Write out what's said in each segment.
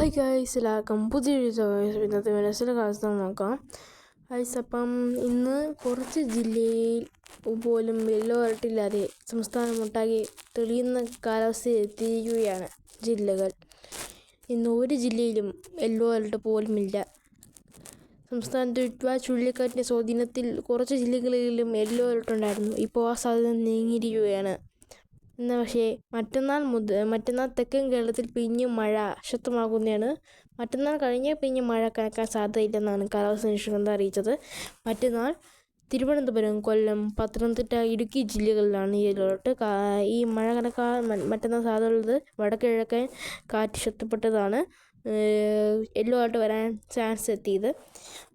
Hi guys, എല്ലാവർക്കും പുതിയൊരു ഇന്നത്തെ മനസ്സിലെ കാലത്ത് നോക്കാം. ഗൈസ്, അപ്പം ഇന്ന് കുറച്ച് ജില്ലയിൽ പോലും യെല്ലോ അലർട്ടില്ലാതെ സംസ്ഥാനമൊട്ടാകെ തെളിയുന്ന കാലാവസ്ഥയിൽ എത്തിയിരിക്കുകയാണ് ജില്ലകൾ. ഇന്ന് ഒരു ജില്ലയിലും യെല്ലോ അലർട്ട് പോലുമില്ല. സംസ്ഥാനത്ത് ചുഴലിക്കാറ്റിൻ്റെ സ്വാധീനത്തിൽ കുറച്ച് ജില്ലകളിലും യെല്ലോ അലർട്ട് ഉണ്ടായിരുന്നു. ഇപ്പോൾ ആ സാധ്യത നീങ്ങിയിരിക്കുകയാണ്. എന്നാൽ പക്ഷേ മറ്റന്നാൾ തെക്കൻ കേരളത്തിൽ പിന്നെയും മഴ ശക്തമാകുന്നതാണ്. മറ്റന്നാൾ കഴിഞ്ഞാൽ പിന്നെ മഴ കനക്കാൻ സാധ്യതയില്ലെന്നാണ് കാലാവസ്ഥാ നിരീക്ഷകർ അറിയിച്ചത്. മറ്റന്നാൾ തിരുവനന്തപുരം, കൊല്ലം, പത്തനംതിട്ട, ഇടുക്കി ജില്ലകളിലാണ് ഈ അലർട്ട്. ഈ മഴ കനക്കാൻ മറ്റന്നാൾ സാധ്യതയുള്ളത് വടക്കിഴക്കൻ കാറ്റ് ശക്തിപ്പെട്ടതാണ് യെല്ലോ അലർട്ട് വരാൻ ചാൻസ് എത്തിയത്.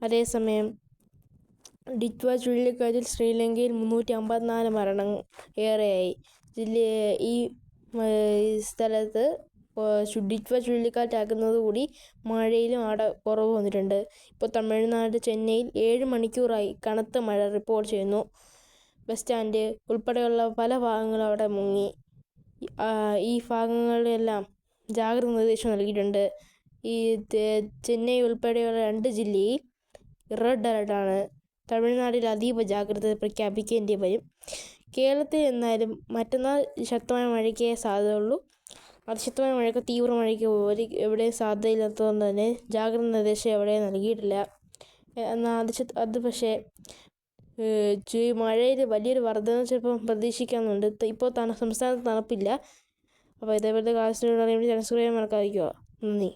അതേസമയം ഡിറ്റ്വ ചുഴലിക്കാറ്റിൽ ശ്രീലങ്കയിൽ 354 മരണം ഏറെയായി. ഈ സ്ഥലത്ത് ഡിറ്റ്വ ചുഴലിക്കാറ്റാക്കുന്നതോടുകൂടി മഴയിലും കുറവ് വന്നിട്ടുണ്ട്. ഇപ്പോൾ തമിഴ്നാട് ചെന്നൈയിൽ 7 മണിക്കൂറായി കനത്ത മഴ റിപ്പോർട്ട് ചെയ്യുന്നു. ബസ് സ്റ്റാൻഡ് ഉൾപ്പെടെയുള്ള പല ഭാഗങ്ങളും അവിടെ മുങ്ങി. ഈ ഭാഗങ്ങളിലെല്ലാം ജാഗ്രത നിർദ്ദേശം നൽകിയിട്ടുണ്ട്. ഈ ചെന്നൈ ഉൾപ്പെടെയുള്ള 2 ജില്ലയിൽ റെഡ് അലർട്ടാണ്. തമിഴ്നാട്ടിൽ അതീവ ജാഗ്രത പ്രഖ്യാപിക്കേണ്ടി വരും. കേരളത്തിൽ എന്നാലും മറ്റന്നാൾ ശക്തമായ മഴയ്ക്കേ സാധ്യതയുള്ളൂ. അതിശക്തമായ മഴയ്ക്ക് തീവ്ര മഴയ്ക്ക് എവിടെയും സാധ്യതയില്ലാത്തതുകൊണ്ട് തന്നെ ജാഗ്രത നിർദ്ദേശം എവിടെയും നൽകിയിട്ടില്ല. എന്നാൽ അത് പക്ഷേ മഴയിൽ വലിയൊരു വർധന ചിലപ്പോൾ പ്രതീക്ഷിക്കാനുണ്ട്. ഇപ്പോൾ സംസ്ഥാനത്ത് തണുപ്പില്ല. അപ്പോൾ ഇതേപോലത്തെ കാലാവസ്ഥയോട് അറിയുമ്പോൾ മറക്കാതിരിക്കുക. നന്ദി.